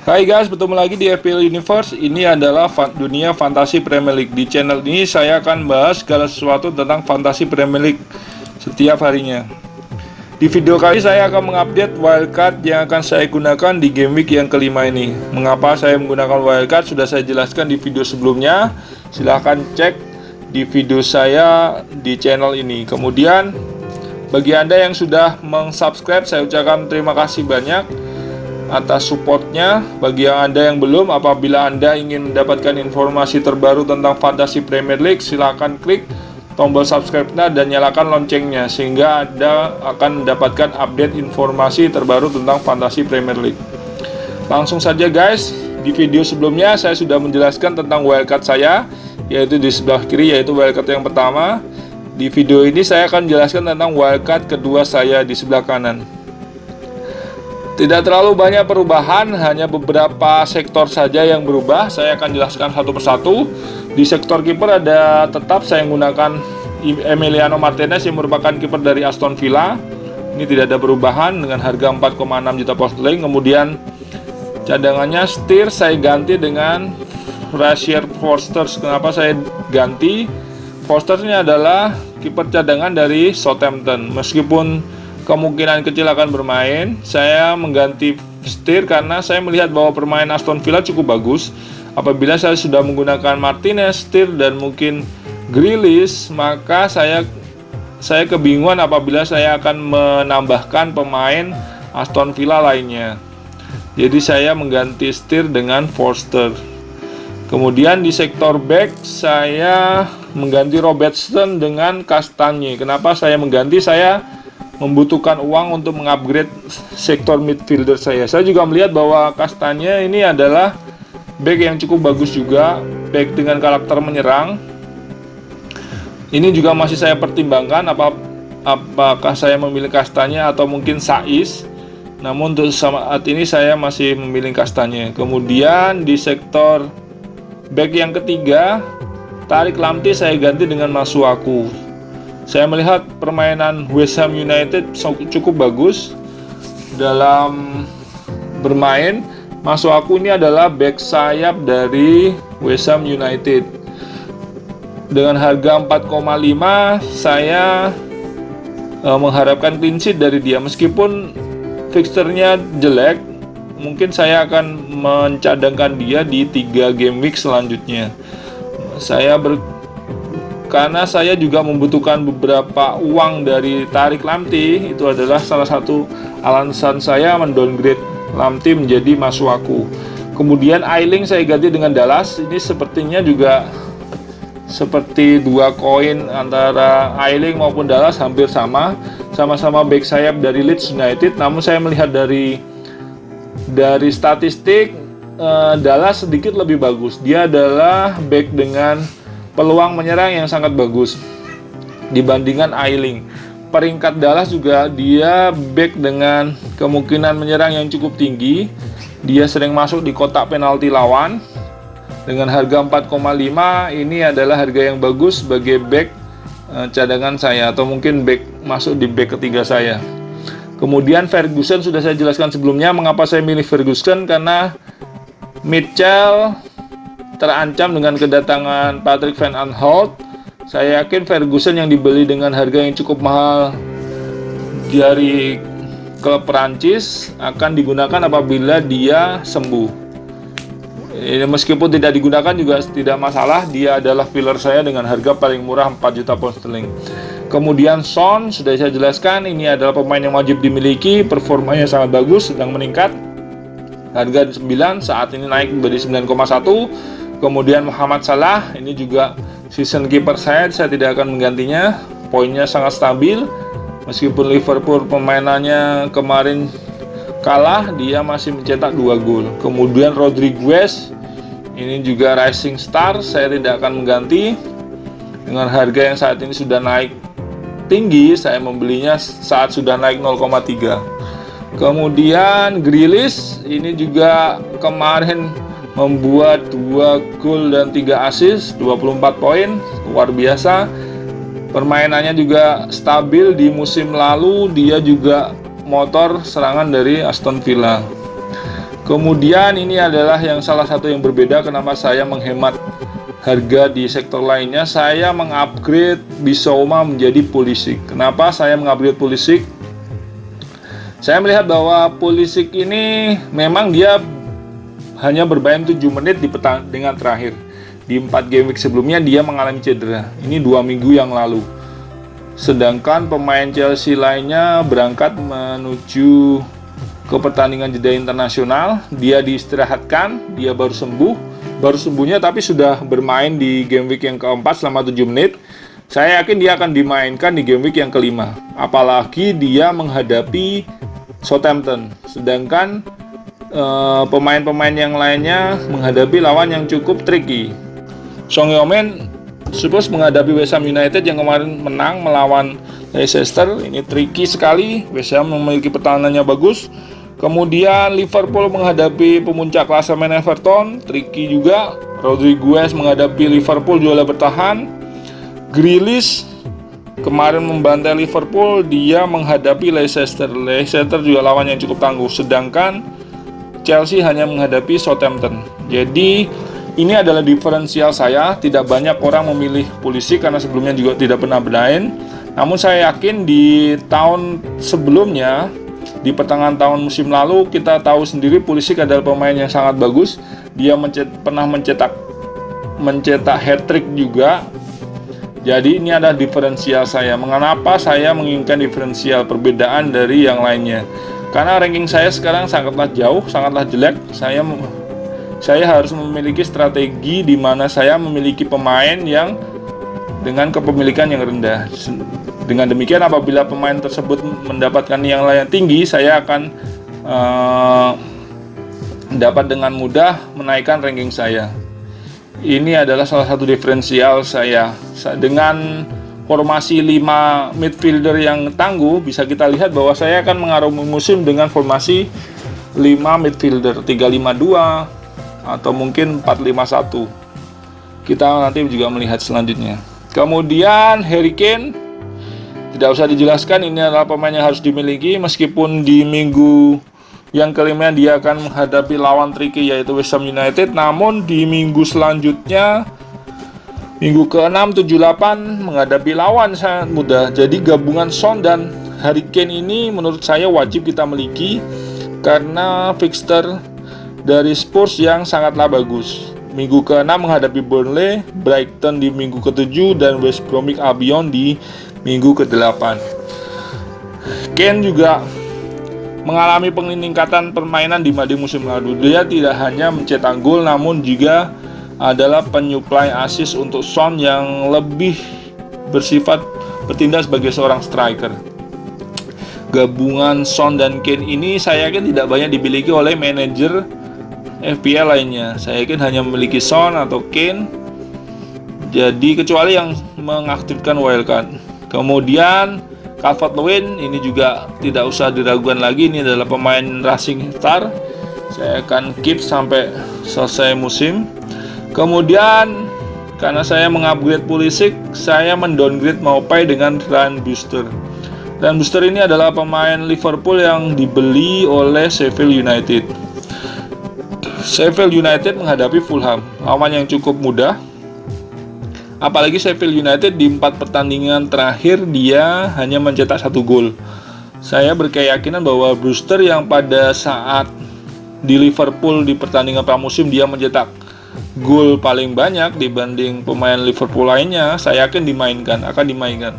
Hai guys, bertemu lagi di FPL Universe. Ini adalah dunia fantasi Premier League. Di channel ini saya akan bahas segala sesuatu tentang fantasi Premier League setiap harinya. Di video kali saya akan mengupdate wildcard yang akan saya gunakan di game week yang kelima ini. Mengapa saya menggunakan wildcard sudah saya jelaskan di video sebelumnya. Silahkan cek di video saya di channel ini. Kemudian bagi Anda yang sudah meng-subscribe, saya ucapkan terima kasih banyak atas supportnya. Bagi Anda yang belum, apabila Anda ingin mendapatkan informasi terbaru tentang fantasi Premier League, silahkan klik tombol subscribe-nya dan nyalakan loncengnya, sehingga Anda akan mendapatkan update informasi terbaru tentang fantasi Premier League. Langsung saja guys, di video sebelumnya saya sudah menjelaskan tentang wildcard saya, yaitu di sebelah kiri, yaitu wildcard yang pertama. Di video ini saya akan menjelaskan tentang wildcard kedua saya di sebelah kanan. Tidak terlalu banyak perubahan, hanya beberapa sektor saja yang berubah. Saya akan jelaskan satu persatu. Di sektor kiper ada tetap saya menggunakan Emiliano Martinez yang merupakan kiper dari Aston Villa. Ini tidak ada perubahan dengan harga 4,6 juta pound sterling. Kemudian cadangannya Steer saya ganti dengan Fraser Forster. Kenapa saya ganti? Forster ini adalah kiper cadangan dari Southampton. Meskipun kemungkinan kecil akan bermain, saya mengganti Steer karena saya melihat bahwa permainan Aston Villa cukup bagus. Apabila saya sudah menggunakan Martinez, Steer dan mungkin Grealish, maka saya kebingungan apabila saya akan menambahkan pemain Aston Villa lainnya. Jadi saya mengganti Steer dengan Forster. Kemudian di sektor back saya mengganti Robertson dengan Castagne. Kenapa saya mengganti? Saya membutuhkan uang untuk mengupgrade sektor midfielder saya. Saya juga melihat bahwa Castagne ini adalah back yang cukup bagus juga, back dengan karakter menyerang. Ini juga masih saya pertimbangkan apakah saya memilih Castagne atau mungkin Saiz. Namun untuk saat ini saya masih memilih Castagne. Kemudian di sektor back yang ketiga, Tariq Lamptey saya ganti dengan Masuaku. Saya melihat permainan West Ham United cukup bagus dalam bermain. Masuaku ini adalah back sayap dari West Ham United. Dengan harga 4,5 saya mengharapkan clean sheet dari dia. Meskipun fixturenya jelek, mungkin saya akan mencadangkan dia di 3 game week selanjutnya. Karena saya juga membutuhkan beberapa uang dari Tariq Lamptey, itu adalah salah satu alasan saya mendowngrade Lamptey menjadi Masuaku. Kemudian Ayling saya ganti dengan Dallas. Ini sepertinya juga seperti dua koin antara Ayling maupun Dallas, hampir sama-sama back sayap dari Leeds United. Namun saya melihat dari statistik Dallas sedikit lebih bagus. Dia adalah back dengan peluang menyerang yang sangat bagus dibandingkan Ayling. Peringkat Dallas juga dia back dengan kemungkinan menyerang yang cukup tinggi. Dia sering masuk di kotak penalti lawan. Dengan harga 4,5 ini adalah harga yang bagus sebagai back cadangan saya, atau mungkin back masuk di back ketiga saya. Kemudian Ferguson sudah saya jelaskan sebelumnya. Mengapa saya milih Ferguson? Karena Mitchell terancam dengan kedatangan Patrick Van Aanholt. Saya yakin Ferguson yang dibeli dengan harga yang cukup mahal dari klub Perancis akan digunakan apabila dia sembuh. Meskipun tidak digunakan juga tidak masalah, dia adalah filler saya dengan harga paling murah 4 juta pound sterling. Kemudian Son sudah saya jelaskan, ini adalah pemain yang wajib dimiliki, performanya sangat bagus, sedang meningkat. Harga 9 saat ini naik menjadi 9,1. Kemudian Muhammad Salah, ini juga season keeper saya tidak akan menggantinya. Poinnya sangat stabil. Meskipun Liverpool permainannya kemarin kalah, dia masih mencetak 2 gol. Kemudian Rodriguez, ini juga rising star, saya tidak akan mengganti. Dengan harga yang saat ini sudah naik tinggi, saya membelinya saat sudah naik 0,3. Kemudian Grealish, ini juga kemarin membuat 2 gol dan 3 assist, 24 poin, luar biasa. Permainannya juga stabil. Di musim lalu dia juga motor serangan dari Aston Villa. Kemudian ini adalah yang salah satu yang berbeda kenapa saya menghemat harga di sektor lainnya. Saya mengupgrade Bisoma menjadi Pulisic. Kenapa saya mengupgrade Pulisic? Saya melihat bahwa Pulisic ini memang dia hanya bermain 7 menit di pertandingan terakhir. Di 4 game week sebelumnya dia mengalami cedera. Ini 2 minggu yang lalu. Sedangkan pemain Chelsea lainnya berangkat menuju ke pertandingan jeda internasional. Dia diistirahatkan, dia baru sembuhnya tapi sudah bermain di game week yang keempat selama 7 menit. Saya yakin dia akan dimainkan di game week yang kelima. Apalagi dia menghadapi Southampton. Sedangkan pemain-pemain yang lainnya menghadapi lawan yang cukup tricky. Son Heung-min Spurs menghadapi West Ham United yang kemarin menang melawan Leicester. Ini tricky sekali. West Ham memiliki pertahanannya bagus. Kemudian Liverpool menghadapi pemuncak klasemen Everton, tricky juga. Rodriguez menghadapi Liverpool juara bertahan. Grealish kemarin membantai Liverpool, dia menghadapi Leicester. Leicester juga lawan yang cukup tangguh. Sedangkan Chelsea hanya menghadapi Southampton. Jadi ini adalah diferensial saya. Tidak banyak orang memilih Pulisic karena sebelumnya juga tidak pernah bermain. Namun saya yakin di tahun sebelumnya, di pertengahan tahun musim lalu, kita tahu sendiri Pulisic adalah pemain yang sangat bagus. Dia pernah mencetak hat-trick juga. Jadi ini adalah diferensial saya. Mengapa saya menginginkan diferensial perbedaan dari yang lainnya? Karena ranking saya sekarang sangatlah jauh, sangatlah jelek. Saya harus memiliki strategi di mana saya memiliki pemain yang dengan kepemilikan yang rendah. Dengan demikian apabila pemain tersebut mendapatkan yang lain tinggi, saya akan dapat dengan mudah menaikkan ranking saya. Ini adalah salah satu diferensial saya. Dengan formasi 5 midfielder yang tangguh, bisa kita lihat bahwa saya akan mengarungi musim dengan formasi 5 midfielder 3-5-2 atau mungkin 4-5-1. Kita nanti juga melihat selanjutnya. Kemudian Harry Kane, tidak usah dijelaskan, ini adalah pemain yang harus dimiliki. Meskipun di minggu yang kelima dia akan menghadapi lawan tricky yaitu West Ham United, namun di minggu selanjutnya, minggu ke-6, 7, 8 menghadapi lawan sangat mudah. Jadi gabungan Son dan Harry Kane ini menurut saya wajib kita miliki karena fixture dari Spurs yang sangatlah bagus. Minggu ke-6 menghadapi Burnley, Brighton di minggu ke-7, dan West Bromwich Albion di minggu ke-8. Kane juga mengalami peningkatan permainan dibanding musim lalu. Dia tidak hanya mencetak gol, namun juga adalah penyuplai assist untuk Son yang lebih bersifat bertindak sebagai seorang striker. Gabungan Son dan Kane ini saya yakin tidak banyak dimiliki oleh manajer FPL lainnya. Saya yakin hanya memiliki Son atau Kane. Jadi kecuali yang mengaktifkan wildcard. Kemudian Calvert-Lewin ini juga tidak usah diragukan lagi. Ini adalah pemain Racing Star. Saya akan keep sampai selesai musim. Kemudian karena saya mengupgrade Pulisic, saya mendowngrade Maupay dengan Ryan Brewster. Ryan Brewster ini adalah pemain Liverpool yang dibeli oleh Sheffield United. Sheffield United menghadapi Fulham, lawan yang cukup mudah. Apalagi Sheffield United di 4 pertandingan terakhir dia hanya mencetak 1 gol. Saya berkeyakinan bahwa Brewster yang pada saat di Liverpool di pertandingan pramusim dia mencetak gol paling banyak dibanding pemain Liverpool lainnya, saya yakin akan dimainkan.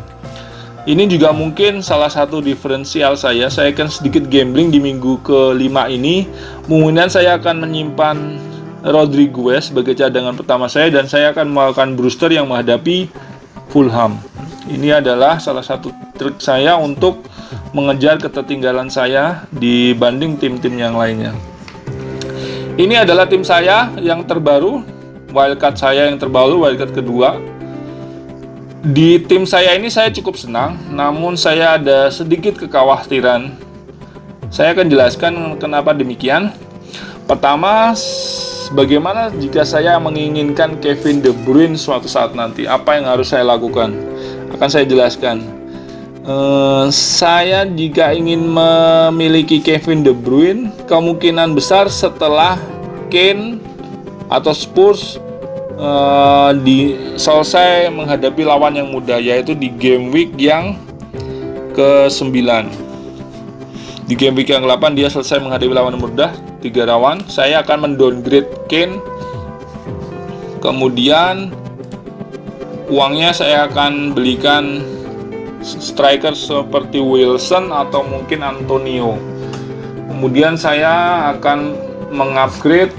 Ini juga mungkin salah satu diferensial saya. Saya akan sedikit gambling di minggu ke-5 ini. Mungkin saya akan menyimpan Rodriguez sebagai cadangan pertama saya, dan saya akan melakukan Brewster yang menghadapi Fulham. Ini adalah salah satu trik saya untuk mengejar ketertinggalan saya dibanding tim-tim yang lainnya. Ini adalah tim saya yang terbaru, wildcard saya yang terbaru, wildcard kedua. Di tim saya ini saya cukup senang, namun saya ada sedikit kekhawatiran. Saya akan jelaskan kenapa demikian. Pertama, bagaimana jika saya menginginkan Kevin De Bruyne suatu saat nanti? Apa yang harus saya lakukan? Akan saya jelaskan. Saya jika ingin memiliki Kevin De Bruyne, kemungkinan besar setelah Kane atau Spurs selesai menghadapi lawan yang mudah, yaitu di game week yang ke-9. Di game week yang ke-8 dia selesai menghadapi lawan yang mudah 3 lawan. Saya akan mendowngrade Kane, kemudian uangnya saya akan belikan striker seperti Wilson atau mungkin Antonio. Kemudian saya akan mengupgrade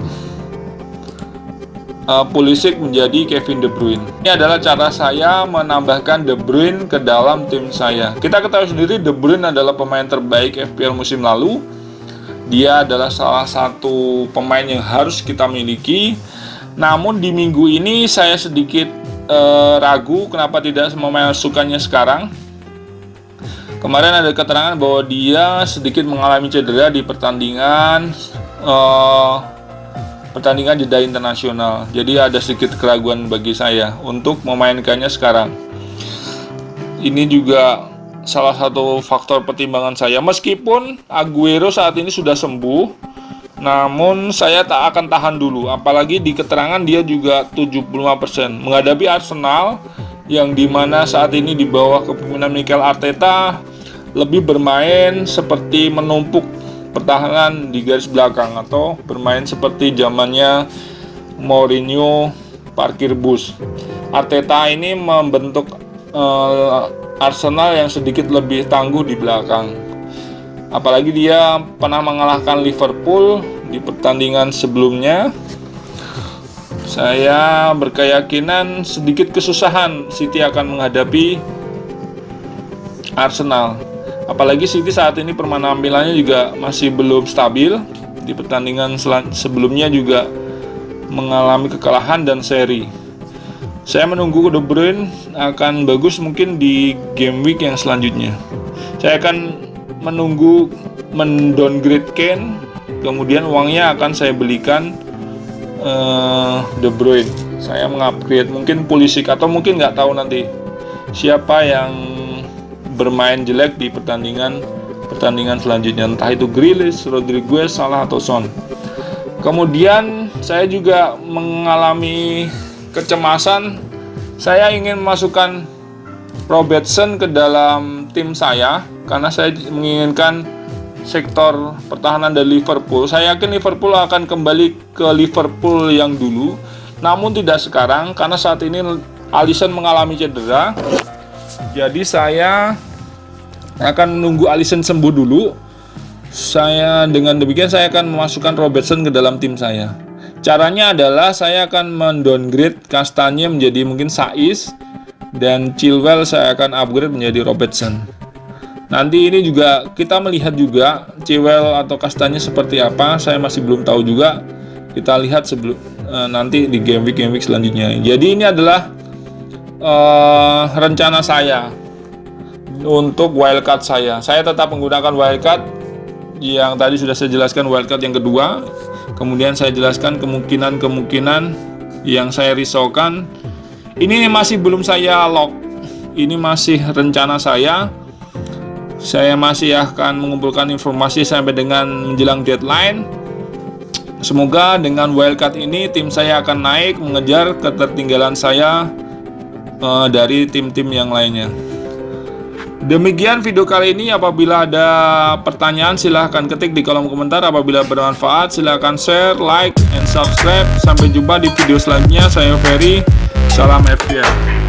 Pulisic menjadi Kevin De Bruyne. Ini adalah cara saya menambahkan De Bruyne ke dalam tim saya. Kita ketahui sendiri De Bruyne adalah pemain terbaik FPL musim lalu. Dia adalah salah satu pemain yang harus kita miliki. Namun di minggu ini saya sedikit ragu kenapa tidak memasukkannya sekarang. Kemarin ada keterangan bahwa dia sedikit mengalami cedera di pertandingan jeda internasional. Jadi ada sedikit keraguan bagi saya untuk memainkannya sekarang. Ini juga salah satu faktor pertimbangan saya. Meskipun Aguero saat ini sudah sembuh, namun saya tak akan tahan dulu. Apalagi di keterangan dia juga 75% menghadapi Arsenal yang dimana saat ini di bawah kepemimpinan Mikel Arteta lebih bermain seperti menumpuk pertahanan di garis belakang atau bermain seperti zamannya Mourinho parkir bus. Arteta ini membentuk Arsenal yang sedikit lebih tangguh di belakang. Apalagi dia pernah mengalahkan Liverpool di pertandingan sebelumnya. Saya berkeyakinan sedikit kesusahan City akan menghadapi Arsenal. Apalagi City saat ini penampilannya juga masih belum stabil. Di pertandingan sebelumnya juga mengalami kekalahan dan seri. Saya menunggu De Bruyne akan bagus mungkin di game week yang selanjutnya. Saya akan menunggu mendowngrade Kane, kemudian uangnya akan saya belikan De Bruyne. Saya mengupgrade mungkin Pulisic atau mungkin nggak tahu nanti siapa yang bermain jelek di pertandingan selanjutnya, entah itu Grealish, Rodriguez, Salah atau Son. Kemudian saya juga mengalami kecemasan. Saya ingin memasukkan Robertson ke dalam tim saya karena saya menginginkan sektor pertahanan dari Liverpool. Saya yakin Liverpool akan kembali ke Liverpool yang dulu, namun tidak sekarang karena saat ini Alisson mengalami cedera. Jadi saya akan menunggu Alisson sembuh dulu. Dengan demikian saya akan memasukkan Robertson ke dalam tim saya. Caranya adalah saya akan mendowngrade Kastanye menjadi mungkin Saiz, dan Chilwell saya akan upgrade menjadi Robertson. Nanti ini juga kita melihat juga Chilwell atau Kastanye seperti apa, saya masih belum tahu juga. Kita lihat nanti di game week selanjutnya. Jadi ini adalah rencana saya untuk wildcard saya. Saya tetap menggunakan wildcard yang tadi sudah saya jelaskan, wildcard yang kedua. Kemudian saya jelaskan kemungkinan yang saya risaukan. Ini masih belum saya lock. Ini masih rencana saya. Saya masih akan mengumpulkan informasi sampai dengan menjelang deadline. Semoga dengan wildcard ini tim saya akan naik mengejar ketertinggalan saya dari tim-tim yang lainnya. Demikian video kali ini. Apabila ada pertanyaan silahkan ketik di kolom komentar. Apabila bermanfaat silahkan share, like, and subscribe. Sampai jumpa di video selanjutnya. Saya Ferry. Salam FPL.